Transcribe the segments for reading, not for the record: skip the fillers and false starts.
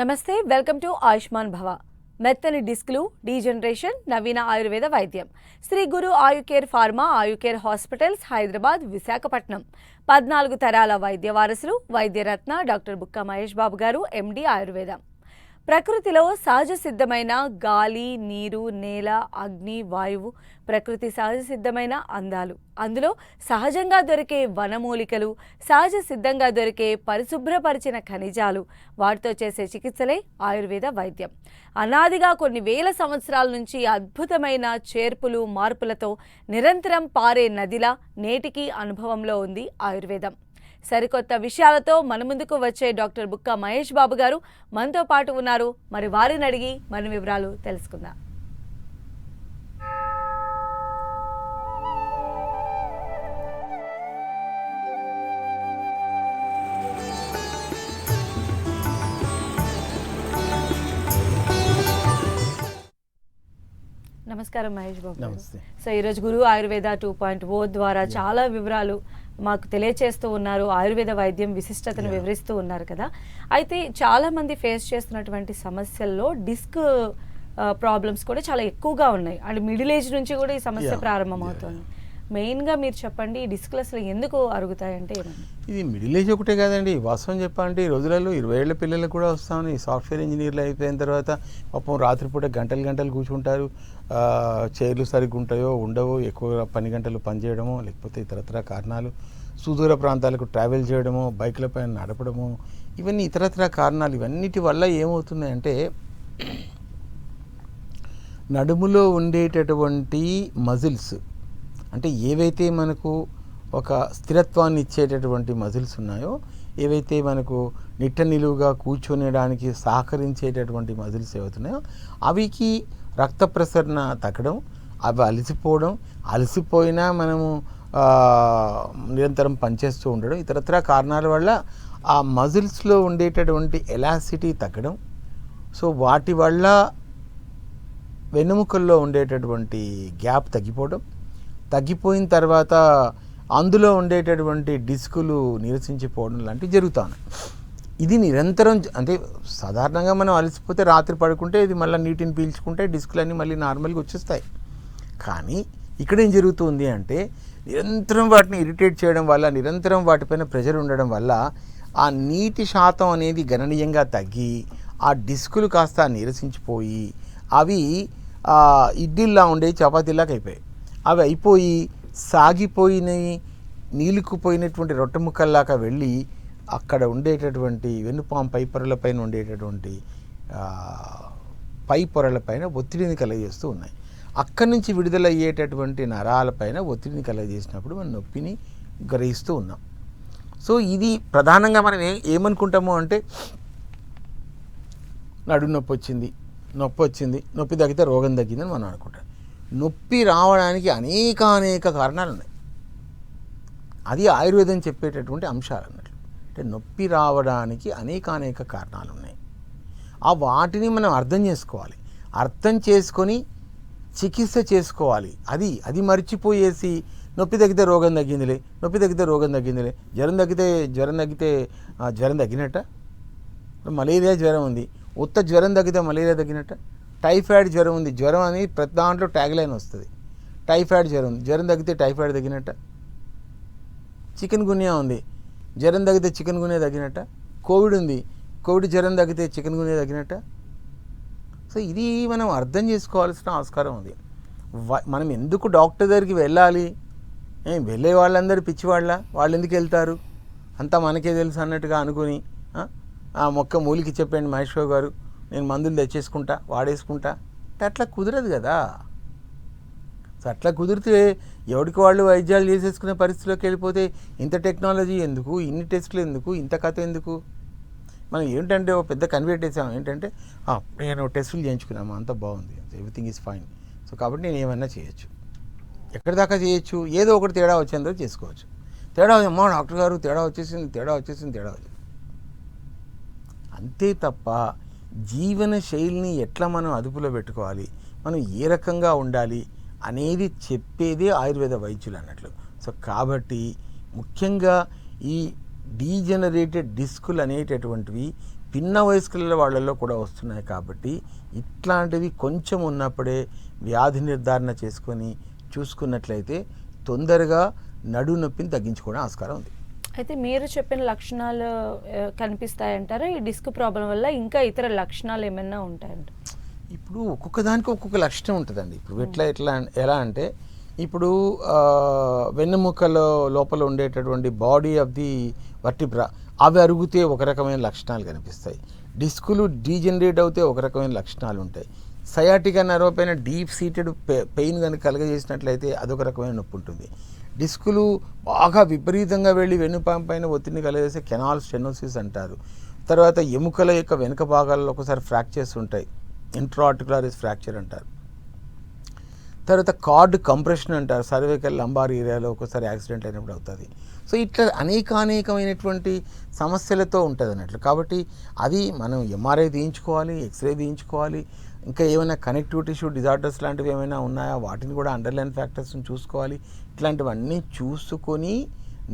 నమస్తే, welcome to Ayushman భవ. మెత్తని డిస్క్లు, డీజనరేషన్, నవీన ఆయుర్వేద వైద్యం. Shri Guru ఆయుకేర్ pharma ఆయుకేర్ hospitals, Hyderabad, Visakhapatnam. 14 తరాల వైద్య వారసులు, వైద్యరత్న డాక్టర్ బుక్కా మహేష్ బాబు గారు, ఎండి ఆయుర్వేదం. ప్రకృతిలో సహజ సిద్ధమైన గాలి, నీరు, నేల, అగ్ని, వాయువు, ప్రకృతి సహజ సిద్ధమైన అందాలు, అందులో సహజంగా దొరికే వనమూలికలు, సహజ సిద్ధంగా దొరికే పరిశుభ్రపరిచిన ఖనిజాలు, వాటితో చేసే చికిత్సలే ఆయుర్వేద వైద్యం. అనాదిగా కొన్ని వేల సంవత్సరాల నుంచి అద్భుతమైన చేర్పులు, మార్పులతో నిరంతరం పారే నదిలా నేటికి అనుభవంలో ఉంది ఆయుర్వేదం. సరికొత్త విషయాలతో మన ముందుకు వచ్చే డాక్టర్ బుక్కా మహేష్ బాబు గారు మనతో పాటు ఉన్నారు. మరి వారిని అడిగి మన వివరాలు తెలుసుకుందాం. నమస్కారం మహేష్ బాబు గారు. సో ఈరోజు గురు ఆయుర్వేద 2.0 ద్వారా చాలా వివరాలు మాకు తెలియచేస్తూ ఉన్నారు. ఆయుర్వేద వైద్యం విశిష్టతను వివరిస్తూ ఉన్నారు కదా. అయితే చాలా మంది ఫేస్ చేస్తున్నటువంటి సమస్యల్లో డిస్క్ ప్రాబ్లమ్స్ కూడా చాలా ఎక్కువగా ఉన్నాయి. అండ్ మిడిల్ ఏజ్ నుంచి కూడా ఈ సమస్య ప్రారంభమవుతుంది. మెయిన్గా మీరు చెప్పండి, ఈ డిస్క్లు అసలు ఎందుకు అరుగుతాయంటే ఏమన్నా? ఇది మిడిల్ ఏజ్ ఒకటే కాదండి, వాస్తవం చెప్పాలంటే ఈ రోజులలో 20 ఏళ్ల పిల్లలకు కూడా వస్తామని. సాఫ్ట్వేర్ ఇంజనీర్లు అయిపోయిన తర్వాత పాపం రాత్రిపూట గంటలు కూర్చుంటారు. చైర్లు సరిగ్గా ఉంటాయో ఉండవో, ఎక్కువ పని గంటలు పనిచేయడమో, లేకపోతే ఇతరత్ర కారణాలు, సుదూర ప్రాంతాలకు ట్రావెల్ చేయడమో, బైక్ల పైన నడపడము, ఇవన్నీ ఇతరత్ర కారణాలు. ఇవన్నిటి వల్ల ఏమవుతున్నాయంటే నడుములో ఉండేటటువంటి మజిల్స్, అంటే ఏవైతే మనకు ఒక స్థిరత్వాన్ని ఇచ్చేటటువంటి మజిల్స్ ఉన్నాయో, ఏవైతే మనకు నిట్ట నిలువుగా కూర్చొనేయడానికి సహకరించేటటువంటి మజిల్స్ ఏవవుతున్నాయో అవికి రక్త ప్రసరణ తగ్గడం, అవి అలసిపోయినా మనము నిరంతరం పనిచేస్తూ ఉండడం, ఇతరత్ర కారణాల వల్ల ఆ మజిల్స్లో ఉండేటటువంటి ఎలాసిటీ తగ్గడం. సో వాటి వల్ల వెన్నెముకల్లో ఉండేటటువంటి గ్యాప్ తగ్గిపోయిన తర్వాత అందులో ఉండేటటువంటి డిస్కులు నిరసించిపోవడం లాంటివి జరుగుతాయి. ఇది నిరంతరం, అంటే సాధారణంగా మనం అలసిపోతే రాత్రి పడుకుంటే ఇది మళ్ళీ నీటిని పీల్చుకుంటే డిస్కులన్నీ మళ్ళీ నార్మల్గా వచ్చేస్తాయి. కానీ ఇక్కడ ఏం జరుగుతుంది అంటే నిరంతరం వాటిని ఇరిటేట్ చేయడం వల్ల, నిరంతరం వాటిపైన ప్రెషర్ ఉండడం వల్ల ఆ నీటి శాతం అనేది గణనీయంగా తగ్గి ఆ డిస్కులు కాస్త నీరసించిపోయి అవి ఇడ్లీలా ఉండే చపాతీలాగా అయిపోయాయి. అవి అయిపోయి సాగిపోయినవి, నీలుకుపోయినటువంటి రొట్టె ముక్కల్లాగా వెళ్ళి అక్కడ ఉండేటటువంటి వెన్నుపాము పై పొరలపైన ఉండేటటువంటి పై పొరలపైన ఒత్తిడిని కలగజేస్తూ ఉన్నాయి. అక్కడి నుంచి విడుదలయ్యేటటువంటి నరాలపైన ఒత్తిడిని కలగజేసినప్పుడు మనం నొప్పిని గ్రహిస్తూ ఉన్నాం. సో ఇది ప్రధానంగా మనం ఏమనుకుంటాము అంటే నడుము నొప్పి తగ్గితే రోగం తగ్గిందని మనం అనుకుంటాం. నొప్పి రావడానికి అనేక కారణాలు ఉన్నాయి. అది ఆయుర్వేదం చెప్పేటటువంటి అంశాలు అన్నట్లు. అంటే నొప్పి రావడానికి అనేక కారణాలు ఉన్నాయి. ఆ వాటిని మనం అర్థం చేసుకోవాలి. అర్థం చేసుకొని చికిత్స చేసుకోవాలి. అది మర్చిపోయేసి నొప్పి తగ్గితే రోగం తగ్గిందిలే, జ్వరం తగ్గితే జ్వరం తగ్గినట్ట. మలేరియా జ్వరం ఉంది, ఉత్త జ్వరం తగ్గితే మలేరియా తగ్గినట్ట. టైఫాయిడ్ జ్వరం ఉంది, జ్వరం అని ప్రతి దాంట్లో ట్యాగ్ లైన్ వస్తుంది. టైఫాయిడ్ జ్వరం ఉంది, జ్వరం తగ్గితే టైఫాయిడ్ తగ్గినట్ట. చికెన్ గున్యా ఉంది, జ్వరం తగ్గితే చికెన్ గున్యా తగ్గినట్ట. కోవిడ్ ఉంది, కోవిడ్ జ్వరం తగ్గితే చికెన్ గున్యా తగ్గినట్ట. సో ఇది మనం అర్థం చేసుకోవాల్సిన ఆస్కారం ఉంది. మనం ఎందుకు డాక్టర్ దగ్గరికి వెళ్ళాలి? వెళ్ళే వాళ్ళందరూ పిచ్చివాళ్ళ, వాళ్ళు ఎందుకు వెళ్తారు? అంతా మనకే తెలుసు అన్నట్టుగా అనుకుని ఆ మొక్క మూలికి చెప్పండి మహేష్ బాబు గారు, నేను మందులు తెచ్చేసుకుంటా, వాడేసుకుంటా అంటే అట్లా కుదరదు కదా. సో అట్లా కుదిరితే ఎవరికి వాళ్ళు వైద్యాలు చేసేసుకునే పరిస్థితిలోకి వెళ్ళిపోతే ఇంత టెక్నాలజీ ఎందుకు, ఇన్ని టెస్టులు ఎందుకు, ఇంత కథ ఎందుకు? మనం ఏంటంటే ఒక పెద్ద కన్వర్ట్ చేసాము. ఏంటంటే నేను టెస్టులు చేయించుకున్నాము, అంత బాగుంది, ఎవ్రీథింగ్ ఈజ్ ఫైన్, సో కాబట్టి నేను ఏమన్నా చేయొచ్చు. ఎక్కడి దాకా చేయొచ్చు? ఏదో ఒకటి తేడా వచ్చేందుకు చేసుకోవచ్చు. అమ్మా డాక్టర్ గారు తేడా వచ్చేసింది. అంతే తప్ప జీవన శైలిని ఎట్లా మనం అదుపులో పెట్టుకోవాలి, మనం ఏ రకంగా ఉండాలి అనేది చెప్పేదే ఆయుర్వేద వైద్యులు అన్నట్లు. సో కాబట్టి ముఖ్యంగా ఈ డీజనరేటెడ్ డిస్కులు అనేటటువంటివి పిన్న వయస్కుల వాళ్ళల్లో కూడా వస్తున్నాయి. కాబట్టి ఇట్లాంటివి కొంచెం ఉన్నప్పుడే వ్యాధి నిర్ధారణ చేసుకొని చూసుకున్నట్లయితే తొందరగా నడుము నొప్పిని తగ్గించుకోవడం ఆస్కారం ఉంది. అయితే మీరు చెప్పిన లక్షణాలు కనిపిస్తాయంటారా? ఈ డిస్క్ ప్రాబ్లం వల్ల ఇంకా ఇతర లక్షణాలు ఏమైనా ఉంటాయంట? ఇప్పుడు ఒక్కొక్క దానికి ఒక్కొక్క లక్షణం ఉంటుందండి. ఇప్పుడు ఎలా అంటే ఇప్పుడు వెన్నెముకలో లోపల ఉండేటటువంటి బాడీ ఆఫ్ ది వర్టిబ్రా అవి అరుగుతే ఒక రకమైన లక్షణాలు కనిపిస్తాయి. డిస్కులు డీజనరేట్ అవుతే ఒక రకమైన లక్షణాలు ఉంటాయి. సయాటికా నర్వ్ పైన డీప్ సీటెడ్ పెయిన్ కనుక కలగజేసినట్లయితే అదొక రకమైన నొప్పి ఉంటుంది. డిస్కులు బాగా విపరీతంగా వెళ్ళి వెన్నుపాం పైన ఒత్తిడిని కలగజేస్తే కెనాల్ స్టెనోసిస్ అంటారు. తర్వాత ఎముకల యొక్క వెనుక భాగాల్లో ఒకసారి ఫ్రాక్చర్స్ ఉంటాయి, ఇంట్రాఆర్టికులరిస్ ఫ్రాక్చర్ అంటారు. తర్వాత కార్డ్ కంప్రెషన్ అంటారు, సర్వైకల్ లంబార్ ఏరియాలో ఒకసారి యాక్సిడెంట్ అయినప్పుడు అవుతుంది. సో ఇట్లా అనేకమైనటువంటి సమస్యలతో ఉంటుంది అన్నట్లు. కాబట్టి అది మనం ఎంఆర్ఐ తీయించుకోవాలి, ఎక్స్రే తీయించుకోవాలి. ఇంకా ఏమైనా కనెక్టివ్ టిష్యూ డిజార్డర్స్ లాంటివి ఏమైనా ఉన్నాయా వాటిని కూడా అండర్లైన్ ఫ్యాక్టర్స్ని చూసుకోవాలి. ఇట్లాంటివన్నీ చూసుకొని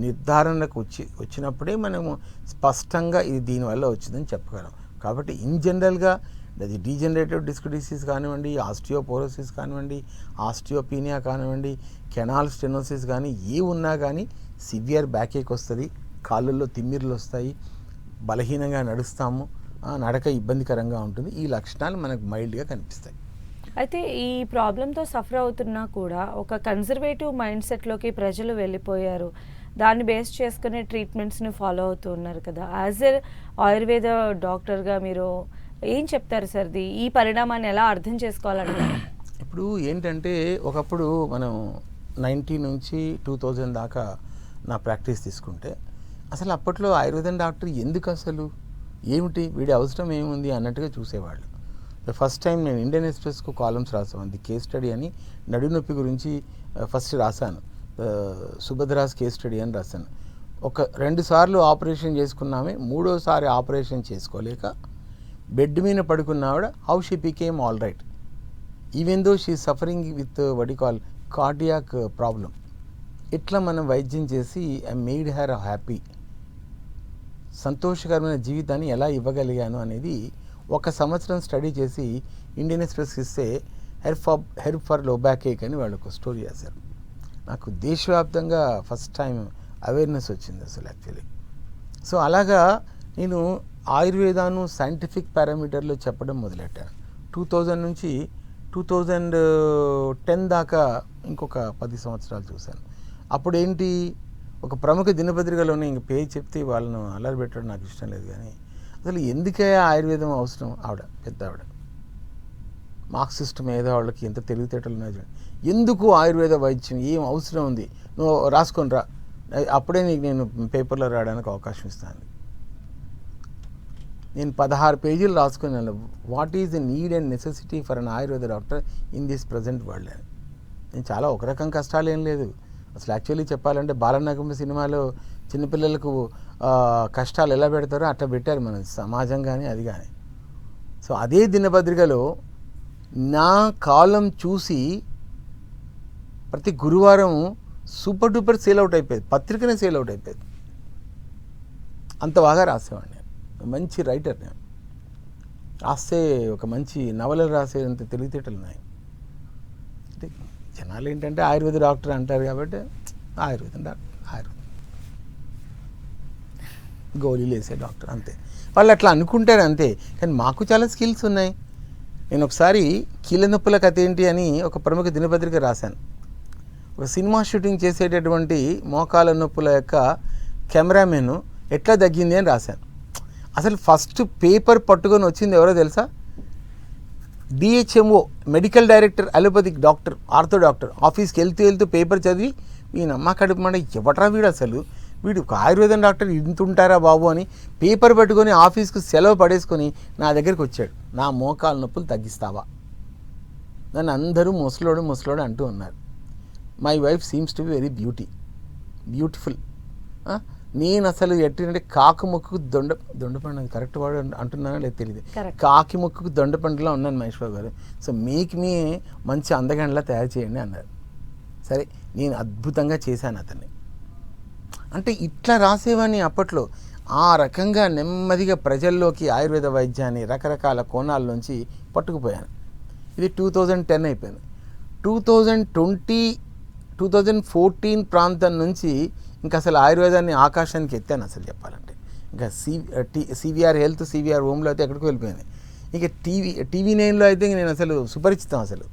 నిర్ధారణకు వచ్చినప్పుడే మనము స్పష్టంగా ఇది దీనివల్ల వచ్చిందని చెప్పగలం. కాబట్టి ఇన్ జనరల్గా అది డీజనరేటివ్ డిస్క్ డిసీజ్ కానివ్వండి, ఆస్టియోపోరోసిస్ కానివ్వండి, ఆస్టియోపీనియా కానివ్వండి, కెనాల్ స్టెనోసిస్ కానీ ఏ ఉన్నా కానీ సివియర్ బ్యాకేక్ వస్తుంది, కాళ్ళల్లో తిమ్మిర్లు వస్తాయి, బలహీనంగా నడుస్తాము, నడక ఇబ్బందికరంగా ఉంటుంది. ఈ లక్షణాలు మనకు మైల్డ్గా కనిపిస్తాయి. అయితే ఈ ప్రాబ్లంతో సఫర్ అవుతున్నా కూడా ఒక కన్జర్వేటివ్ మైండ్ సెట్లోకి ప్రజలు వెళ్ళిపోయారు. దాన్ని బేస్ చేసుకునే ట్రీట్మెంట్స్ని ఫాలో అవుతూ ఉన్నారు కదా. యాజ్ ఎ ఆయుర్వేద డాక్టర్గా మీరు ఏం చెప్తారు సార్? ఈ పరిణామాన్ని ఎలా అర్థం చేసుకోవాలంటారు? ఇప్పుడు ఏంటంటే ఒకప్పుడు మనం 90 నుంచి 2000 దాకా నా ప్రాక్టీస్ తీసుకుంటే అసలు అప్పట్లో ఆయుర్వేదం డాక్టర్ ఎందుకు అసలు ఏమిటి వీడి అవసరం ఏముంది అన్నట్టుగా చూసేవాళ్ళు. ఫస్ట్ టైం నేను ఇండియన్ ఎక్స్ప్రెస్కు కాలమ్స్ రాసాను, అది కేస్ స్టడీ అని నడుము నొప్పి గురించి ఫస్ట్ రాశాను. సుభద్రాస్ కేస్ స్టడీ అని రాశాను. 2 సార్లు ఆపరేషన్ చేసుకున్నామే, 3వసారి ఆపరేషన్ చేసుకోలేక బెడ్ మీద పడుకున్న ఆవిడ how she became all right even though she suffering with Vat you call cardiac problem. ఇట్లా మనం వైద్యం చేసి ఐ మేడ్ హర్ హ్యాపీ, సంతోషకరమైన జీవితాన్ని ఎలా ఇవ్వగలిగాను అనేది 1 సంవత్సరం స్టడీ చేసి ఇండియన్ ఎక్స్ప్రెస్ ఇస్తే హెల్ప్ ఫర్ లో బ్యాక్ ఏక్ అని వాళ్ళు ఒక స్టోరీ రాశారు. నాకు దేశవ్యాప్తంగా ఫస్ట్ టైం అవేర్నెస్ వచ్చింది అసలు యాక్చువల్లీ. సో అలాగా నేను ఆయుర్వేదాను సైంటిఫిక్ పారామీటర్లో చెప్పడం మొదలెట్టాను. 2000 నుంచి 2010 దాకా ఇంకొక 10 సంవత్సరాలు చూశాను. అప్పుడు ఏంటి, ఒక ప్రముఖ దినపత్రికలోనే ఇంక పేరు చెప్తే వాళ్ళను అల్లరి పెట్టడం నాకు ఇష్టం లేదు. కానీ అసలు ఎందుకే ఆయుర్వేదం అవసరం, పెద్ద ఆవిడ మార్క్సిస్ట్ మేధావులకి ఎంత తెలివితేటలు ఉన్నాయి చూడండి. ఎందుకు ఆయుర్వేద వైద్యం ఏం అవసరం ఉంది, నువ్వు రాసుకొని రా, అప్పుడే నీకు నేను పేపర్లో రాయడానికి అవకాశం ఇస్తాను. నేను 16 పేజీలు రాసుకున్నాను, what is the need and necessity for an Ayurveda doctor in this present world అని. నేను చాలా ఒక రకం కష్టాలు ఏం లేదు అసలు. యాక్చువల్లీ చెప్పాలంటే బాలనగమ సినిమాలో చిన్నపిల్లలకు కష్టాలు ఎలా పెడతారో అట్లా పెట్టారు మన సమాజం కానీ అది కానీ. సో అదే దినపత్రికలో నా కాలం చూసి ప్రతి గురువారం సూపర్ డూపర్ సేల్ అవుట్ అయిపోయేది, పత్రికనే సేల్ అవుట్ అయిపోయేది. అంత బాగా రాసేవాడిని, మంచి రైటర్ నేను. రాస్తే ఒక మంచి నవలలు రాసేంత తెలివితేటలు ఉన్నాయి. అంటే జనాలు ఏంటంటే ఆయుర్వేద డాక్టర్ అంటారు కాబట్టి ఆయుర్వేదం డాక్టర్, గోళీలు వేసే డాక్టర్ అంతే, వాళ్ళు అట్లా అనుకుంటారు అంతే. కానీ మాకు చాలా స్కిల్స్ ఉన్నాయి. నేను ఒకసారి కీళ్ళ నొప్పుల కథ ఏంటి అని ఒక ప్రముఖ దినపత్రిక రాశాను. ఒక సినిమా షూటింగ్ చేసేటటువంటి మోకాల నొప్పుల యొక్క కెమెరామెన్ ఎట్లా తగ్గింది అని రాశాను. అసలు ఫస్ట్ పేపర్ పట్టుకొని వచ్చింది ఎవరో తెలుసా? DHMO medical director, allopathic doctor, ortho doctor ఆఫీస్కి వెళ్తూ పేపర్ చదివి మీ నమ్మ కడుపు మంట ఎవట్రా వీడు, అసలు వీడు ఆయుర్వేదం డాక్టర్ ఇంత ఉంటారా బాబు అని పేపర్ పట్టుకొని ఆఫీస్కు సెలవు పడేసుకొని నా దగ్గరికి వచ్చాడు. నా మోకాల నొప్పులు తగ్గిస్తావా? నన్ను అందరూ ముసలోడు అంటూ ఉన్నారు. My wife seems to be very beautiful. నేను అసలు ఎట్టినంటే కాకి మొక్కుకు దొండపండు కరెక్ట్ వాడు అంటున్నానో లేదు తెలియదు, కాకి మొక్కుకు దొండపండులా ఉన్నాను మహేశ్వర్ గారు. సో మీకు మంచి అందగండ్లా తయారు చేయండి అన్నారు. సరే నేను అద్భుతంగా చేశాను అతన్ని. అంటే ఇట్లా రాసేవాడిని అప్పట్లో. ఆ రకంగా నెమ్మదిగా ప్రజల్లోకి ఆయుర్వేద వైద్యాన్ని రకరకాల కోణాల నుంచి పట్టుకుపోయాను. ఇది 2010 అయిపోయింది. 2014 ప్రాంతం నుంచి ఇంకా అసలు ఆయుర్వేదాన్ని ఆకాశానికి ఎత్తాను అసలు చెప్పాలంటే. ఇంకా సివిఆర్ హెల్త్, సివిఆర్ హోమ్లో అయితే ఎక్కడికి వెళ్ళిపోయింది. ఇంకా టీవీ 9లో అయితే నేను అసలు సుపరిచితం అసలు.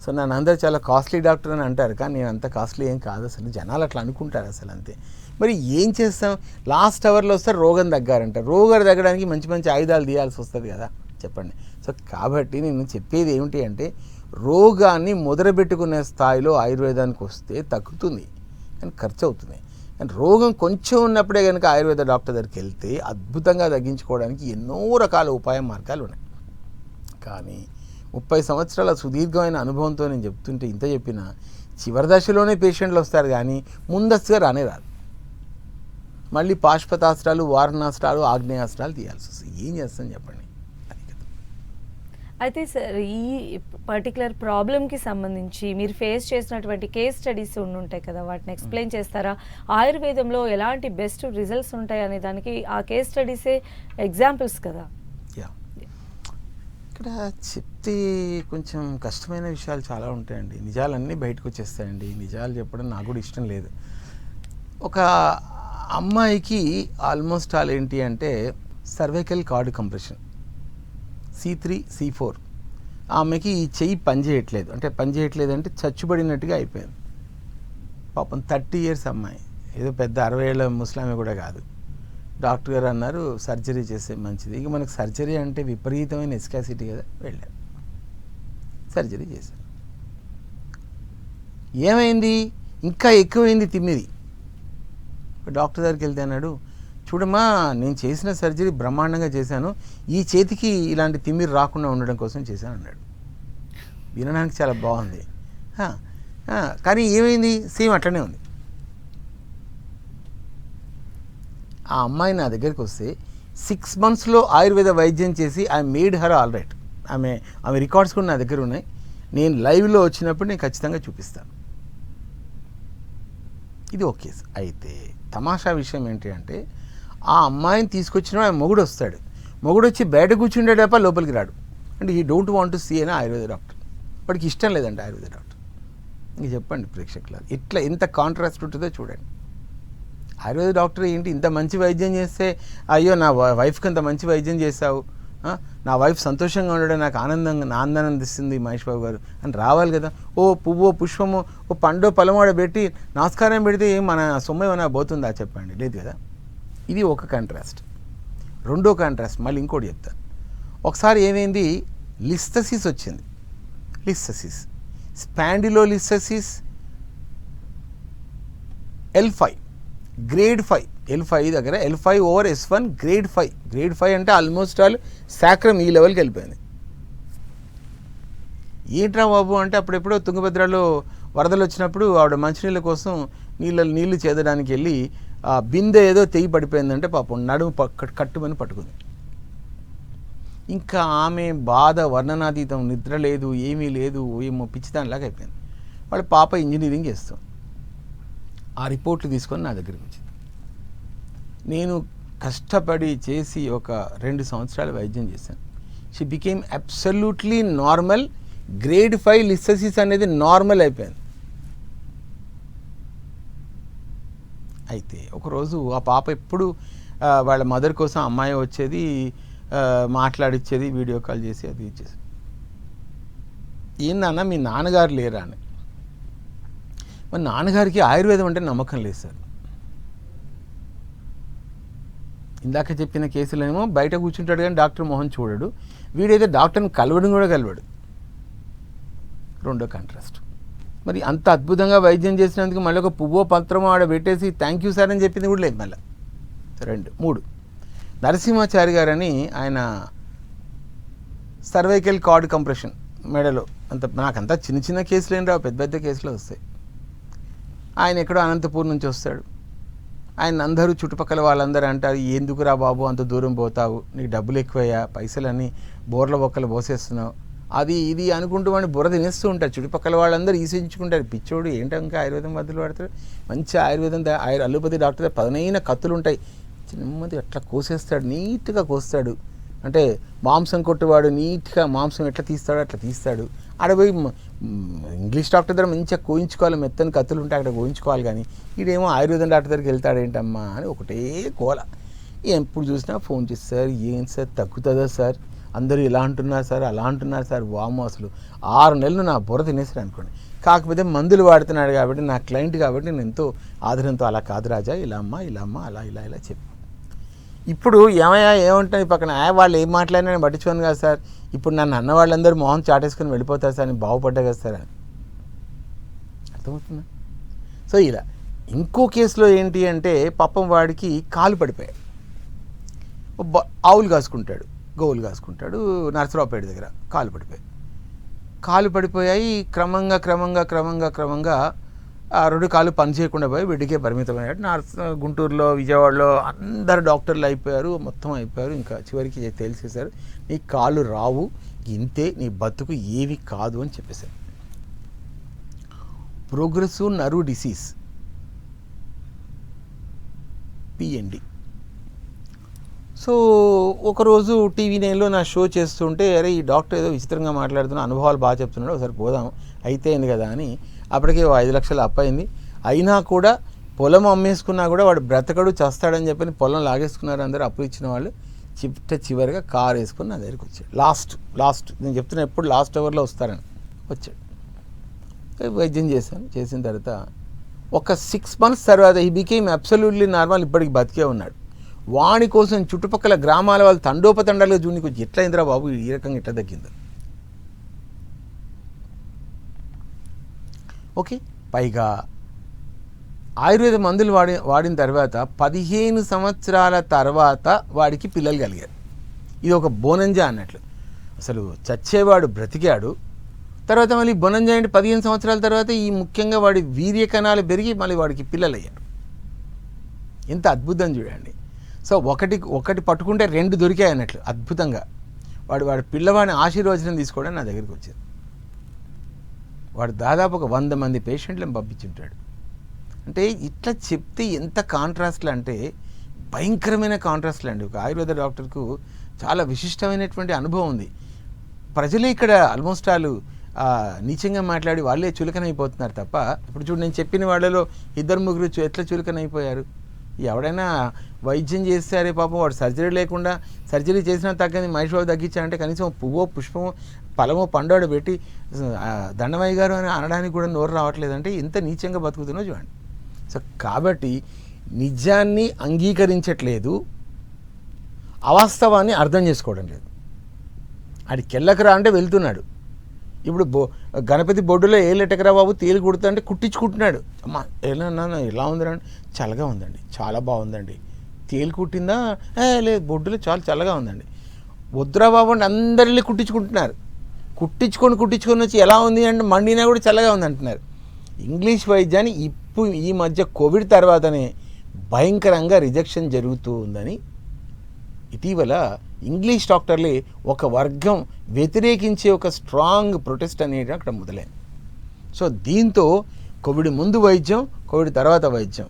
సో నన్ను అందరూ చాలా కాస్ట్లీ డాక్టర్ అని అంటారు, కానీ నేను అంత కాస్ట్లీ ఏం కాదు అసలు. జనాలు అట్లా అనుకుంటారు అసలు, అంతే. మరి ఏం చేస్తాం, లాస్ట్ అవర్లో వస్తే రోగం తగ్గారంట. రోగం తగ్గడానికి మంచి మంచి ఆయుధాలు తీయాల్సి వస్తుంది కదా, చెప్పండి. సో కాబట్టి నేను చెప్పేది ఏమిటి అంటే, రోగాన్ని మొదలుపెట్టుకునే స్థాయిలో ఆయుర్వేదానికి వస్తే తగ్గుతుంది, కానీ ఖర్చు అవుతుంది. కానీ రోగం కొంచెం ఉన్నప్పుడే కనుక ఆయుర్వేద డాక్టర్ దగ్గరికి వెళ్తే అద్భుతంగా తగ్గించుకోవడానికి ఎన్నో రకాల ఉపాయ మార్గాలు ఉన్నాయి. కానీ 30 సంవత్సరాల సుదీర్ఘమైన అనుభవంతో నేను చెప్తుంటే ఇంత చెప్పినా చివరి దశలోనే పేషెంట్లు వస్తారు, కానీ ముందస్తుగా రానే రాదు. మళ్ళీ పాశుపతాస్త్రాలు, వారణాస్త్రాలు, ఆగ్నేయాస్త్రాలు తీయాల్సి వస్తుంది. ఏం చేస్తాను చెప్పండి. అయితే సార్, ఈ పర్టికులర్ ప్రాబ్లమ్కి సంబంధించి మీరు ఫేస్ చేసినటువంటి కేస్ స్టడీస్ ఉంటాయి కదా, వాటిని ఎక్స్ప్లెయిన్ చేస్తారా? ఆయుర్వేదంలో ఎలాంటి బెస్ట్ రిజల్ట్స్ ఉంటాయి అనే దానికి ఆ కేస్ స్టడీసే ఎగ్జాంపుల్స్ కదా. ఇక్కడ చెప్తే కొంచెం కష్టమైన విషయాలు చాలా ఉంటాయండి. నిజాలన్నీ బయటకు వచ్చేస్తాయండి. నిజాలు చెప్పడం నాకు కూడా ఇష్టం లేదు. ఒక అమ్మాయికి ఆల్మోస్ట్ ఆల్ ఏంటి అంటే cervical card compression C3, C4. ఆమెకి ఈ చెయ్యి పనిచేయట్లేదు. అంటే పనిచేయట్లేదు అంటే చచ్చుబడినట్టుగా అయిపోయింది. పాపం 30 years అమ్మాయి, ఏదో పెద్ద 60 ఏళ్ళ ముసలామె కూడా కాదు. డాక్టర్ గారు అన్నారు సర్జరీ చేస్తే మంచిది. ఇక మనకు సర్జరీ అంటే విపరీతమైన ఎస్కాసిటీ కదా, వెళ్ళారు సర్జరీ చేశారు. ఏమైంది, ఇంకా ఎక్కువైంది తిమ్మిది. డాక్టర్ దగ్గరికి వెళ్తే అన్నాడు, చూడమ్మా నేను చేసిన సర్జరీ బ్రహ్మాండంగా చేశాను, ఈ చేతికి ఇలాంటి తిమ్మిరి రాకుండా ఉండడం కోసం చేశాను అన్నాడు. వినడానికి చాలా బాగుంది, కానీ ఏమైంది, సేమ్ అట్లనే ఉంది. ఆ అమ్మాయి నా దగ్గరికి వస్తే 6 monthsలో ఆయుర్వేద వైద్యం చేసి I made her all right. ఆమె రికార్డ్స్ కూడా నా దగ్గర ఉన్నాయి. నేను లైవ్లో వచ్చినప్పుడు నేను ఖచ్చితంగా చూపిస్తాను. ఇది ఓకే. అయితే తమాషా విషయం ఏంటి అంటే, ఆ అమ్మాయిని తీసుకొచ్చిన ఆయన మొగుడు వస్తాడు. మొగుడు వచ్చి బయట కూర్చుండే తప్ప లోపలికి రాడు. అంటే ఈ డోంట్ వాంట్ టు సీ అని ఆయుర్వేద డాక్టర్. వాడికి ఇష్టం లేదండి ఆయుర్వేద డాక్టర్. ఇంక చెప్పండి ప్రేక్షకులు, ఇట్లా ఎంత కాంట్రాస్ట్ ఉంటుందో చూడండి. ఆయుర్వేద డాక్టర్ ఏంటి ఇంత మంచి వైద్యం చేస్తే, అయ్యో నా వైఫ్కి అంత మంచి వైద్యం చేశావు, నా వైఫ్ సంతోషంగా ఉండడం నాకు ఆనందాన్ని ఇస్తుంది మహేష్ బాబు గారు అని రావాలి కదా. ఓ పువ్వో పుష్పమో ఓ పండో పొలమాడ పెట్టి నమస్కారం పెడితే మన సొమ్ము ఏమైనా పోతుందా చెప్పండి, లేదు కదా. ఇది ఒక కాంట్రాస్ట్. రెండో కాంట్రాస్ట్ మళ్ళీ ఇంకోటి చెప్తాను. ఒకసారి ఏమైంది, లిస్థసిస్ వచ్చింది. లిస్థసిస్, స్పాండిలోలిస్థసిస్ L5 గ్రేడ్ 5, L5 దగ్గర L5/S1 గ్రేడ్ 5. గ్రేడ్ 5 అంటే ఆల్మోస్ట్ ఆల్ శాక్రం ఈ లెవెల్కి వెళ్ళిపోయింది. ఏంట్రా బాబు అంటే, అప్పుడెప్పుడో తుంగభద్రలో వరదలు వచ్చినప్పుడు ఆవిడ మంచినీళ్ళ కోసం నీళ్లు చేదడానికి వెళ్ళి ఆ బిందె ఏదో తెగి పడిపోయిందంటే పాపం నడుము కట్టుమని పట్టుకుంది. ఇంకా ఆమె బాధ వర్ణనాతీతం, నిద్ర లేదు, ఏమీ లేదు, ఏమో పిచ్చిదానిలాగా అయిపోయింది. వాళ్ళ పాప ఇంజనీరింగ్ చేస్తాం. ఆ రిపోర్ట్లు తీసుకొని నా దగ్గరికి వచ్చింది. నేను కష్టపడి చేసి ఒక 2 సంవత్సరాలు వైద్యం చేశాను. She became absolutely normal. Grade 5 listhesis అనేది నార్మల్ అయిపోయింది. అయితే ఒకరోజు ఆ పాప ఎప్పుడు వాళ్ళ మదర్ కోసం అమ్మాయి వచ్చేది, మాట్లాడిచ్చేది, వీడియో కాల్ చేసి అది ఇచ్చేది. ఏందన్నా మీ నాన్నగారు లేరా అని. మరి నాన్నగారికి ఆయుర్వేదం అంటే నమ్మకం లేదు సార్. ఇందాక చెప్పిన కేసులేమో బయట కూర్చుంటాడు కానీ డాక్టర్ మొహం చూడడు, వీడైతే డాక్టర్ని కలవడం కూడా కలవడు. రెండో కాంట్రాస్ట్. మరి అంత అద్భుతంగా వైద్యం చేసినందుకు మళ్ళీ ఒక పువ్వో పత్రమో ఆడ పెట్టేసి థ్యాంక్ యూ సార్ అని చెప్పింది కూడా లేదు. మళ్ళీ 2, 3 నరసింహాచారి గారని ఆయన సర్వైకల్ కార్డ్ కంప్రెషన్ మెడలో, నాకంతా చిన్న చిన్న కేసులు ఏం రావు, పెద్ద పెద్ద కేసులు వస్తాయి. ఆయన ఎక్కడో అనంతపూర్ నుంచి వస్తాడు. ఆయన అందరూ చుట్టుపక్కల వాళ్ళందరూ అంటారు, ఎందుకురా బాబు అంత దూరం పోతావు, నీకు డబ్బులు ఎక్కువయ్యా, పైసలన్నీ బోర్ల బొక్కలు పోసేస్తున్నావు, అది ఇది అనుకుంటూ వాడిని బుర్ర తినేస్తూ ఉంటారు. చుట్టుపక్కల వాళ్ళందరూ ఈసించుకుంటారు, పిచ్చోడు ఏంటో ఇంకా ఆయుర్వేదం మందులు వాడతాడు. మంచి ఆయుర్వేదం అలోపతి డాక్టర్ పదనైన కత్తులు ఉంటాయి, నెమ్మది అట్లా కోసేస్తాడు, నీట్గా కోస్తాడు. అంటే మాంసం కొట్టేవాడు నీట్గా మాంసం ఎట్లా తీస్తాడో అట్లా తీస్తాడు. ఆడ పోయి ఇంగ్లీష్ డాక్టర్ దగ్గర మంచిగా కోయించుకోవాలి, మెత్తని కత్తులు ఉంటే అక్కడ కోయించుకోవాలి. కానీ ఈడేమో ఆయుర్వేదం డాక్టర్ దగ్గరికి వెళ్తాడేంటమ్మా అని ఒకటే గోల. ఎప్పుడు చూసినా ఫోన్ చేస్తారు, ఏం సార్ తగ్గుతుందా సార్, అందరూ ఇలా అంటున్నారు సార్, అలా అంటున్నారు సార్. వాము అసలు 6 నెలలు నా బుర్ర తినేసారు అనుకోండి. కాకపోతే మందులు వాడుతున్నాడు కాబట్టి నా క్లయింట్ కాబట్టి నేను ఎంతో ఆదరంతో, అలా కాదు రాజా, ఇలా అమ్మా ఇలా అమ్మా అలా ఇలా ఇలా చెప్పి. ఇప్పుడు ఏమయ్యా ఏముంటుంది పక్కన వాళ్ళు ఏం మాట్లాడినా నేను పట్టించుకోను కదా సార్, ఇప్పుడు నన్ను అన్న వాళ్ళందరూ మొహం చాటేసుకుని వెళ్ళిపోతారు సార్, నేను బాగుపడ్డా కదా సార్ అని. అర్థమవుతుందా? సో ఇలా ఇంకో కేసులో ఏంటి అంటే పాపం వాడికి కాలు పడిపోయాయి. ఆవులు కాసుకుంటాడు, గోవులు కాసుకుంటాడు, నరసరావుపేట దగ్గర కాలు పడిపోయాయి. క్రమంగా ఆ 2 కాళ్ళు పని చేయకుండా పోయి వీడికే పరిమితమయ్యాడు. గుంటూరులో, విజయవాడలో అందరు డాక్టర్లు అయిపోయారు, మొత్తం అయిపోయారు. ఇంకా చివరికి తెలిసేశారు, నీ కాళ్ళు రావు, ఇంతే, నీ బతుకు ఏవి కాదు అని చెప్పేశారు. Progressive nerve disease, PND. So ఒకరోజు TV9లో నా షో చేస్తుంటే, అరే ఈ డాక్టర్ ఏదో విచిత్రంగా మాట్లాడుతున్నా, అనుభవాలు బాగా చెప్తున్నాడు, ఒకసారి పోదాం అయితే అయింది కదా అని. అప్పటికే 5 లక్షలు అప్పయింది. అయినా కూడా పొలం అమ్మేసుకున్నా కూడా వాడు బ్రతకడు చస్తాడని చెప్పని పొలం లాగేసుకున్నారు అందరూ, అప్పు ఇచ్చిన వాళ్ళు. చివరిగా కారు వేసుకుని నా దగ్గరికి వచ్చాడు. లాస్ట్ నేను చెప్తున్నా, ఎప్పుడు లాస్ట్ అవర్లో వస్తారని వచ్చాడు. వైద్యం చేసిన తర్వాత ఒక 6 months తర్వాత ఈ బికేమ్ అబ్సల్యూట్లీ నార్మల్, ఇప్పటికి బతికే ఉన్నాడు. వాడి కోసం చుట్టుపక్కల గ్రామాల వాళ్ళు తండోపతండాలుగా చూనికి వచ్చి, ఎట్లా అయిందిరా బాబు ఈ రకంగా ఎట్లా తగ్గింది. ఓకే, పైగా ఆయుర్వేద మందులు వాడిన తర్వాత 15 సంవత్సరాల తర్వాత వాడికి పిల్లలు కలిగారు. ఇది ఒక బోనంజా అన్నట్లు. అసలు చచ్చేవాడు బ్రతికాడు, తర్వాత మళ్ళీ బోనంజా అంటే 15 సంవత్సరాల తర్వాత ఈ ముఖ్యంగా వాడి వీర్య కణాలు పెరిగి మళ్ళీ వాడికి పిల్లలు అయ్యారు. ఎంత అద్భుతం చూడండి. సో ఒకటి పట్టుకుంటే 2 దొరికాయి అన్నట్లు అద్భుతంగా. వాడి పిల్లవాడిని ఆశీర్వచనం తీసుకోవడానికి నా దగ్గరికి వచ్చారు. వాడు దాదాపు ఒక 100 మంది పేషెంట్లను పంపించుంటాడు. అంటే ఇట్లా చెప్తే ఎంత కాంట్రాస్ట్లు అంటే భయంకరమైన కాంట్రాస్ట్లు అండి. ఒక ఆయుర్వేద డాక్టర్కు చాలా విశిష్టమైనటువంటి అనుభవం ఉంది. ప్రజలే ఇక్కడ ఆల్మోస్ట్ వాళ్ళు నీచంగా మాట్లాడి వాళ్ళే చులకనైపోతున్నారు తప్ప, ఇప్పుడు చూడు నేను చెప్పిన వాళ్ళలో 2-3 ఎట్లా చులకనైపోయారు. ఎవడైనా వైద్యం చేస్తారే పాపం, వాడు సర్జరీ లేకుండా సర్జరీ చేసినా తగ్గని మహేష్ బాబు తగ్గించారంటే కనీసం పువ్వో పుష్పమో ఫలమో పండోడు పెట్టి దండమయ్య గారు అని అనడానికి కూడా నోరు రావట్లేదంటే ఎంత నీచంగా బతుకుతున్నో చూడండి. సో కాబట్టి నిజాన్ని అంగీకరించట్లేదు, అవాస్తవాన్ని అర్థం చేసుకోవడం లేదు. అది కెళ్ళకరా అంటే వెళ్తున్నాడు. ఇప్పుడు గణపతి బొడ్డులో ఏ లెటకరా బాబు తేలి కుడుతా అంటే కుట్టించుకుంటున్నాడు. అమ్మా ఎలా ఉందిరా, చల్లగా ఉందండి, చాలా బాగుందండి. తేలి కుట్టిందా, లేదు బొడ్డులో చాలా చల్లగా ఉందండి. వద్దురా బాబు అంటే అందరినీ కుట్టించుకుంటున్నారు. కుట్టించుకొని వచ్చి ఎలా ఉంది అంటే మండినా కూడా చల్లగా ఉంది అంటున్నారు. ఇంగ్లీష్ వైద్యాన్ని ఇప్పుడు ఈ మధ్య కోవిడ్ తర్వాతనే భయంకరంగా రిజెక్షన్ జరుగుతూ ఉందని ఇటీవల ఇంగ్లీష్ డాక్టర్లే ఒక వర్గం వ్యతిరేకించే ఒక స్ట్రాంగ్ ప్రొటెస్ట్ అనేది అక్కడ మొదలైంది. సో దీంతో కోవిడ్ ముందు వైద్యం, కోవిడ్ తర్వాత వైద్యం,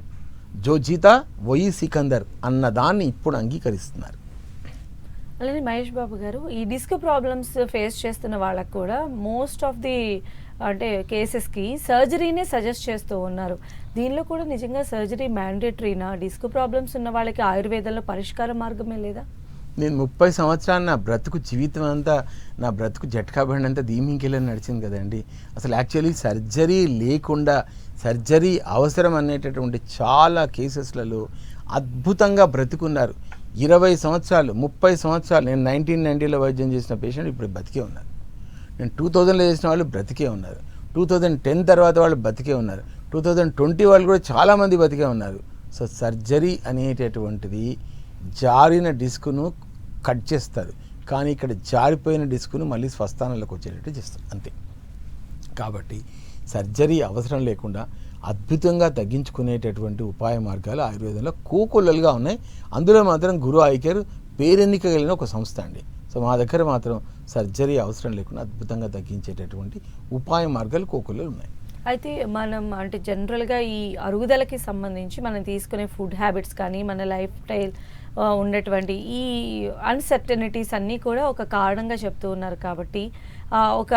జో జీతా వయి సికందర్ అన్న దాన్ని ఇప్పుడు అంగీకరిస్తున్నారు. అలానే మహేష్ బాబు గారు, ఈ డిస్క్ ప్రాబ్లమ్స్ ఫేస్ చేస్తున్న వాళ్ళకు కూడా మోస్ట్ ఆఫ్ ది అంటే కేసెస్కి సర్జరీనే సజెస్ట్ చేస్తూ ఉన్నారు. దీనిలో కూడా నిజంగా సర్జరీ మ్యాండేటరీనా? డిస్క్ ప్రాబ్లమ్స్ ఉన్న వాళ్ళకి ఆయుర్వేదంలో పరిష్కార మార్గమే లేదా? నేను 30 సంవత్సరాలు నా బ్రతుకు జీవితం అంతా, నా బ్రతుకు జట్కాబడినంతా దీమింకెళ్ళని నడిచింది కదండి. అసలు యాక్చువల్లీ సర్జరీ లేకుండా సర్జరీ అవసరం అనేటటువంటి చాలా కేసెస్లలో అద్భుతంగా బ్రతుకున్నారు. 20 సంవత్సరాలు 30 సంవత్సరాలు నేను 1990లో వైద్యం చేసిన పేషెంట్ ఇప్పుడు బతికే ఉన్నారు. నేను 2000లో చేసిన వాళ్ళు బ్రతికే ఉన్నారు. 2010 తర్వాత వాళ్ళు బతికే ఉన్నారు. 2020 వాళ్ళు కూడా చాలామంది బతికే ఉన్నారు. సో సర్జరీ అనేటటువంటిది జారిన డిస్కును కట్ చేస్తారు, కానీ ఇక్కడ జారిపోయిన డిస్కును మళ్ళీ స్వస్థానంలోకి వచ్చేటట్టు చేస్తారు అంతే. కాబట్టి సర్జరీ అవసరం లేకుండా అద్భుతంగా తగ్గించుకునేటటువంటి ఉపాయ మార్గాలు ఆయుర్వేదంలో కోకొల్లలుగా ఉన్నాయి. అందులో మాత్రం గురు ఐ కేర్ పేరెన్నిక కలిగిన ఒక సంస్థ అండి. సో మా దగ్గర మాత్రం సర్జరీ అవసరం లేకుండా అద్భుతంగా తగ్గించేటటువంటి ఉపాయ మార్గాలు కోకొల్లలు ఉన్నాయి. అయితే మనం అంటే జనరల్‌గా ఈ అరుగుదలకి సంబంధించి మనం తీసుకునే ఫుడ్ హ్యాబిట్స్ కానీ, మన లైఫ్ స్టైల్ ఉన్నటువంటి ఈ అన్‌సర్టెనిటీస్ అన్నీ కూడా ఒక కారణంగా చెప్తూ ఉన్నారు కాబట్టి, ఒక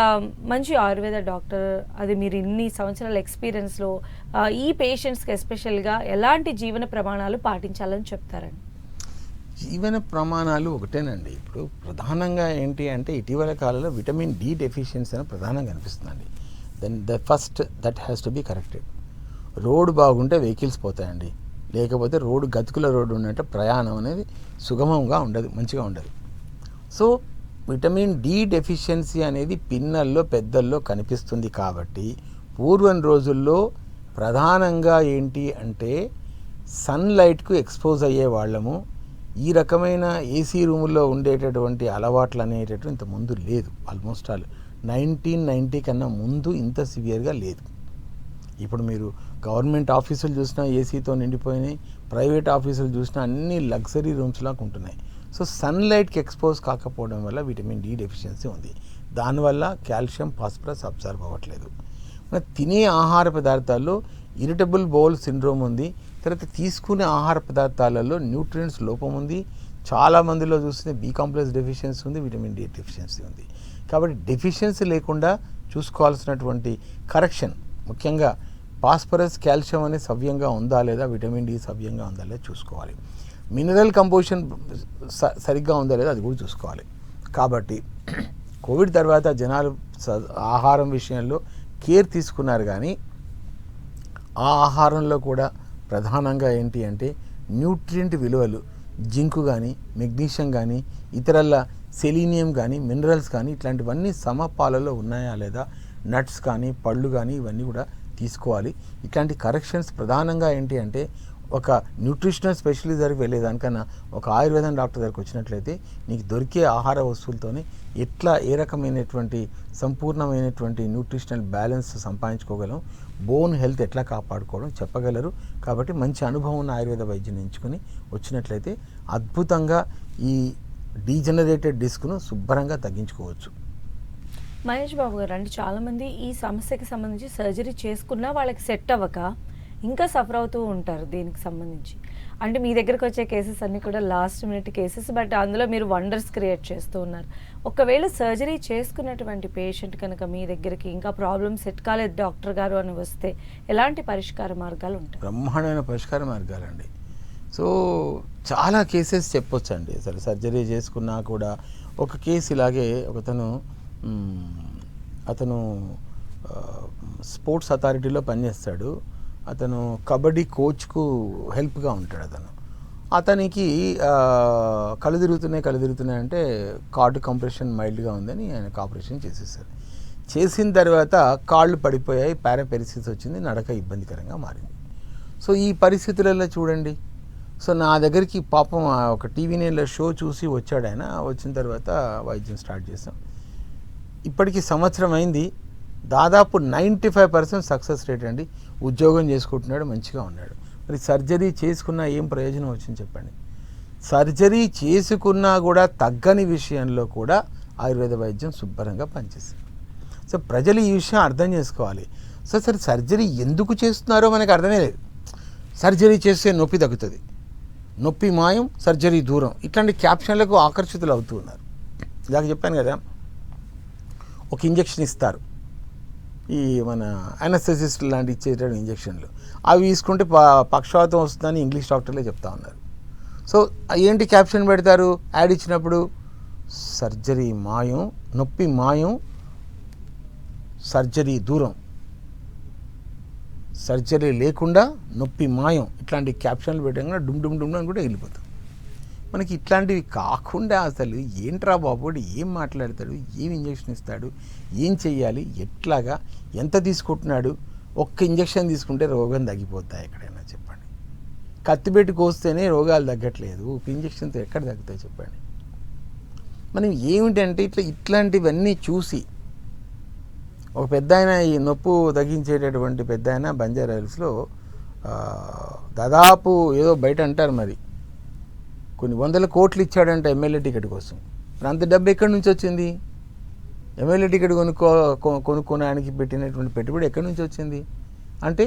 మంచి ఆయుర్వేద డాక్టర్ అది మీరు ఇన్ని సంవత్సరాల ఎక్స్‌పీరియన్స్‌లో ఈ పేషెంట్స్‌కి ఎస్పెషల్‌గా ఎలాంటి జీవన ప్రమాణాలు పాటించాలని చెప్తారండి? జీవన ప్రమాణాలు ఒకటేనండి. ఇప్పుడు ప్రధానంగా ఏంటి అంటే ఇటీవల కాలంలో విటమిన్ డి డెఫిషియన్సీ అని ప్రధానంగా కనిపిస్తుందండి. Then the first that has to be corrected. Road బాగుంటే వెహికల్స్ పోతాయండి. లేకపోతే రోడ్డు గతుకుల రోడ్డు ఉన్నట్టు ప్రయాణం అనేది సుగమంగా ఉండదు, మంచిగా ఉండదు. సో విటమిన్ డి డెఫిషియన్సీ అనేది పిన్నల్లో పెద్దల్లో కనిపిస్తుంది కాబట్టి పూర్వం రోజుల్లో ప్రధానంగా ఏంటి అంటే సన్లైట్కు ఎక్స్పోజ్ అయ్యే వాళ్ళము. ఈ రకమైన ఏసీ రూముల్లో ఉండేటటువంటి అలవాట్లు అనేటటువంటి ఇంత ముందు లేదు. ఆల్మోస్ట్ ఆల్ 1990 కన్నా ముందు ఇంత సివియర్గా లేదు. ఇప్పుడు మీరు గవర్నమెంట్ ఆఫీసులు చూసినా ఏసీతో నిండిపోయినాయి, ప్రైవేట్ ఆఫీసులు చూసినా అన్ని లగ్జరీ రూమ్స్ లాగా ఉంటున్నాయి. సో సన్లైట్కి ఎక్స్పోజ్ కాకపోవడం వల్ల విటమిన్ డి డెఫిషియన్సీ ఉంది. దానివల్ల కాల్షియం, ఫాస్ఫరస్ అబ్జర్వ్ అవ్వట్లేదు. మన తినే ఆహార పదార్థాల్లో ఇరిటబుల్ బౌల్ సిండ్రోమ్ ఉంది. తర్వాత తీసుకునే ఆహార పదార్థాలలో న్యూట్రియంట్స్ లోపం ఉంది. చాలా మందిలో చూస్తే బి కాంప్లెక్స్ డెఫిషియన్సీ ఉంది, విటమిన్ డి డెఫిషియన్సీ ఉంది. కాబట్టి డెఫిషియన్సీ లేకుండా చూసుకోవాల్సినటువంటి కరెక్షన్, ముఖ్యంగా ఫాస్ఫరస్, కాల్షియం అనేది సవ్యంగా ఉందా లేదా, విటమిన్ డి సవ్యంగా ఉందా లేదా చూసుకోవాలి. మినరల్ కంపోజిషన్ సరిగ్గా ఉందా లేదా అది కూడా చూసుకోవాలి. కాబట్టి కోవిడ్ తర్వాత జనాలు ఆహారం విషయంలో కేర్ తీసుకున్నారు, కానీ ఆ ఆహారంలో కూడా ప్రధానంగా ఏంటి అంటే న్యూట్రియంట్ విలువలు, జింకు కానీ, మెగ్నీషియం కానీ, ఇతరల సెలీనియం కానీ, మినరల్స్ కానీ ఇట్లాంటివన్నీ సమపాలలో ఉన్నాయా లేదా, నట్స్ కానీ, పళ్ళు కానీ ఇవన్నీ కూడా తీసుకోవాలి. ఇట్లాంటి కరెక్షన్స్ ప్రధానంగా ఏంటి అంటే ఒక న్యూట్రిషనల్ స్పెషలిస్ట్ దగ్గరికి వెళ్ళేదానికన్నా ఒక ఆయుర్వేదం డాక్టర్ దగ్గరికి వచ్చినట్లయితే నీకు దొరికే ఆహార వస్తువులతోనే ఎట్లా ఏ రకమైనటువంటి సంపూర్ణమైనటువంటి న్యూట్రిషనల్ బ్యాలెన్స్ సంపాదించుకోగలం, బోన్ హెల్త్ ఎట్లా కాపాడుకోవడం చెప్పగలరు. కాబట్టి మంచి అనుభవం ఉన్న ఆయుర్వేద వైద్యుని ఎంచుకొని వచ్చినట్లయితే అద్భుతంగా ఈ డీజనరేటెడ్ డిస్క్ను శుభ్రంగా తగ్గించుకోవచ్చు. మహేష్ బాబు గారు, అంటే చాలామంది ఈ సమస్యకి సంబంధించి సర్జరీ చేసుకున్నా వాళ్ళకి సెట్ అవ్వక ఇంకా సఫర్ అవుతూ ఉంటారు దీనికి సంబంధించి. అంటే మీ దగ్గరకు వచ్చే కేసెస్ అన్నీ కూడా లాస్ట్ మినిట్ కేసెస్, బట్ అందులో మీరు వండర్స్ క్రియేట్ చేస్తూ ఉన్నారు. ఒకవేళ సర్జరీ చేసుకున్నటువంటి పేషెంట్ కనుక మీ దగ్గరికి ఇంకా ప్రాబ్లమ్ సెట్ కాలేదు డాక్టర్ గారు అని వస్తే ఎలాంటి పరిష్కార మార్గాలు ఉంటాయి? బ్రహ్మాండమైన పరిష్కార మార్గాలండి. సో చాలా కేసెస్ చెప్పొచ్చండి. అసలు సర్జరీ చేసుకున్నా కూడా ఒక కేసు ఇలాగే అతను స్పోర్ట్స్ అథారిటీలో పనిచేస్తాడు. అతను కబడ్డీ కోచ్కు హెల్ప్గా ఉంటాడు. అతనికి కళ్ళు తిరుగుతున్నాయి అంటే కార్డు కంప్రెషన్ మైల్డ్గా ఉందని ఆయనకు ఆపరేషన్ చేసేసారు. చేసిన తర్వాత కాళ్ళు పడిపోయాయి, పారాపెరిసిస్ వచ్చింది, నడక ఇబ్బందికరంగా మారింది. సో ఈ పరిస్థితులలో చూడండి, సో నా దగ్గరికి పాపం ఒక టీవీ నైన్లో షో చూసి వచ్చాడు ఆయన. వచ్చిన తర్వాత వైద్యం స్టార్ట్ చేసాం. ఇప్పటికి సంవత్సరం అయింది. దాదాపు 95% సక్సెస్ రేట్ అండి. ఉద్యోగం చేసుకుంటున్నాడు, మంచిగా ఉన్నాడు. మరి సర్జరీ చేసుకున్నా ఏం ప్రయోజనం వచ్చింది చెప్పండి? సర్జరీ చేసుకున్నా కూడా తగ్గని విషయంలో కూడా ఆయుర్వేద వైద్యం శుభ్రంగా పనిచేస్తుంది. సో ప్రజలు ఈ విషయం అర్థం చేసుకోవాలి. సరే సర్జరీ ఎందుకు చేస్తున్నారో మనకు అర్థమే లేదు. సర్జరీ చేస్తే నొప్పి తగ్గుతుంది, నొప్పి మాయం, సర్జరీ దూరం, ఇట్లాంటి క్యాప్షన్లకు ఆకర్షితులు అవుతూ ఉన్నారు. ఇలాగ చెప్పాను కదా, ఒక ఇంజెక్షన్ ఇస్తారు, ఈ మన అనస్థెసిస్ట్ లాంటి ఇచ్చేటటువంటి ఇంజెక్షన్లు. అవి తీసుకుంటే పక్షవాతం వస్తుందని ఇంగ్లీష్ డాక్టర్లే చెప్తా ఉన్నారు. సో ఏంటి క్యాప్షన్ పెడతారు యాడ్ ఇచ్చినప్పుడు? సర్జరీ మాయం, నొప్పి మాయం, సర్జరీ దూరం, సర్జరీ లేకుండా నొప్పి మాయం, ఇట్లాంటి క్యాప్షన్లు పెట్టగా డుమ్ డుమ్ డుమ్ అని కూడా వెళ్ళిపోతాం. మనకి ఇట్లాంటివి కాకుండా అసలు ఏంట్రా బాబు, ఏం మాట్లాడతాడు, ఏం ఇంజెక్షన్ ఇస్తాడు, ఏం చెయ్యాలి, ఎట్లాగా, ఎంత తీసుకుంటున్నాడు, ఒక్క ఇంజెక్షన్ తీసుకుంటే రోగం తగ్గిపోతాయి ఎక్కడైనా చెప్పండి? కత్తిపెట్టి కోస్తేనే రోగాలు తగ్గట్లేదు, ఒక ఇంజెక్షన్తో ఎక్కడ తగ్గుతాయి చెప్పండి? మనం ఏమిటంటే ఇట్లాంటివన్నీ చూసి ఒక పెద్ద ఆయన, ఈ నొప్పు తగ్గించేటటువంటి పెద్ద ఆయన బంజారా హిల్స్లో దాదాపు ఏదో బయట అంటారు మరి కొన్ని 100 కోట్లు ఇచ్చాడంట ఎమ్మెల్యే టికెట్ కోసం. మరి అంత డబ్బు ఎక్కడి నుంచి వచ్చింది? ఎమ్మెల్యే టికెట్ కొనుక్కోవడానికి పెట్టినటువంటి పెట్టుబడి ఎక్కడి నుంచి వచ్చింది అంటే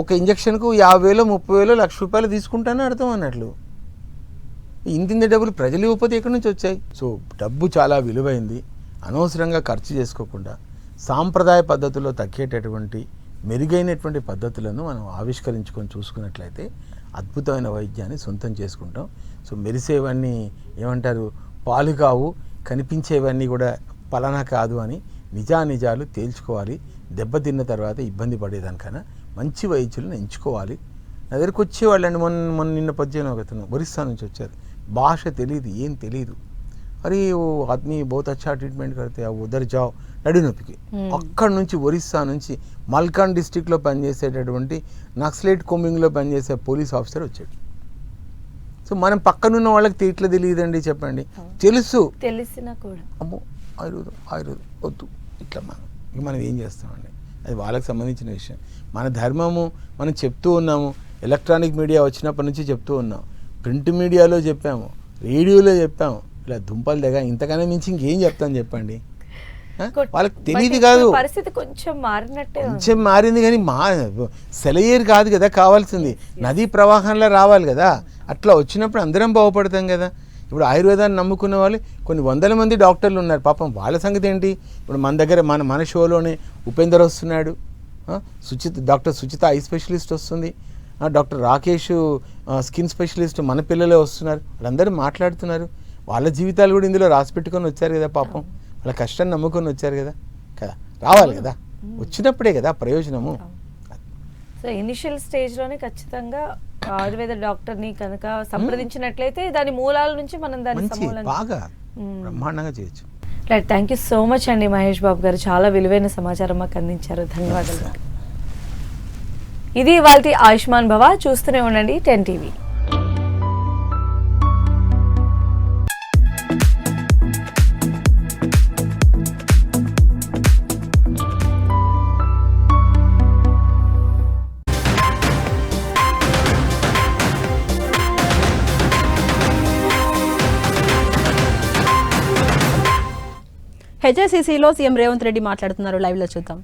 ఒక ఇంజక్షన్కు 50,000 30,000 ₹1,00,000 తీసుకుంటానని అర్థం అన్నట్లు. ఇంత డబ్బులు ప్రజలు ఇవ్వకపోతే ఎక్కడి నుంచి వచ్చాయి? సో డబ్బు చాలా విలువైంది. అనవసరంగా ఖర్చు చేసుకోకుండా సాంప్రదాయ పద్ధతుల్లో తగ్గేటటువంటి మెరుగైనటువంటి పద్ధతులను మనం ఆవిష్కరించుకొని చూసుకున్నట్లయితే అద్భుతమైన వైద్యాన్ని సొంతం చేసుకుంటాం. సో మెరిసేవన్నీ ఏమంటారు పాలు కావు, కనిపించేవన్నీ కూడా పలానా కాదు అని నిజానిజాలు తేల్చుకోవాలి. దెబ్బతిన్న తర్వాత ఇబ్బంది పడేదానికన్నా మంచి వైద్యులను ఎంచుకోవాలి. నా దగ్గరికి వచ్చేవాళ్ళండి. మొన్న నిన్న 18 ఒరిస్సా నుంచి వచ్చారు. భాష తెలియదు, ఏం తెలియదు. అరే ఓ ఆద్మీ బహుత్ అచ్చా ట్రీట్మెంట్ కడితే ఉదర్ జావ్ నడి నొప్పికి. అక్కడి నుంచి ఒరిస్సా నుంచి మల్కాన్ డిస్టిక్లో పనిచేసేటటువంటి నక్సలైట్ కొమ్మింగ్లో పనిచేసే పోలీస్ ఆఫీసర్ వచ్చాడు. సో మనం పక్కనున్న వాళ్ళకి ఇట్లా తెలియదండి చెప్పండి, తెలుసు, తెలిసినా కూడా అమ్మో ఆయుర్వేదం వద్దు ఇట్లా మనం ఏం చేస్తామండి? అది వాళ్ళకి సంబంధించిన విషయం. మన ధర్మము మనం చెప్తూ ఉన్నాము. ఎలక్ట్రానిక్ మీడియా వచ్చినప్పటి నుంచి చెప్తూ ఉన్నాం, ప్రింట్ మీడియాలో చెప్పాము, రేడియోలో చెప్పాము. ఇలా దుంపలు దగ్గర ఇంతకన్నా మించి ఇంకేం చెప్తాను చెప్పండి? వాళ్ళకి తెలియదు కాదు, పరిస్థితి కొంచెం మారినట్టే, కొంచెం మారింది కానీ సెలయేరు కాదు కదా కావాల్సింది, నదీ ప్రవాహంలో రావాలి కదా. అట్లా వచ్చినప్పుడు అందరం బాగుపడతాం కదా. ఇప్పుడు ఆయుర్వేదాన్ని నమ్ముకున్న వాళ్ళు కొన్ని 100 మంది డాక్టర్లు ఉన్నారు. పాపం వాళ్ళ సంగతి ఏంటి? ఇప్పుడు మన దగ్గర మన షోలోనే ఉపేందర్ వస్తున్నాడు, డాక్టర్ సుచిత ఐ స్పెషలిస్ట్ వస్తుంది, డాక్టర్ రాకేష్ స్కిన్ స్పెషలిస్ట్, మన పిల్లలే వస్తున్నారు. వాళ్ళందరూ మాట్లాడుతున్నారు. వాళ్ళ జీవితాలు కూడా ఇందులో రాసి పెట్టుకొని వచ్చారు కదా. పాపం వాళ్ళ కష్టాన్ని నమ్ముకొని వచ్చారు కదా. రావాలి కదా, వచ్చినప్పుడే కదా ప్రయోజనము. సో ఇనిషియల్ స్టేజ్లోనే ఖచ్చితంగా ఆయుర్వేద డాక్టర్ని కనుక సంప్రదించినట్లయితే దాని మూలాల నుంచి మనం దాన్ని బాగా బ్రహ్మాండంగా చేయొచ్చు. Right, thank you so much అండి మహేష్ బాబు గారు, చాలా విలువైన సమాచారం మాకు అందించారు. ధన్యవాదాలు. ఇది ఇవాల్టి ఆయుష్మాన్ భవ. చూస్తూనే ఉండండి 10 టీవీ. హెచ్ఐసిసిలో సీఎం రేవంత్ రెడ్డి మాట్లాడుతున్నారు. లైవ్లో చూద్దాం.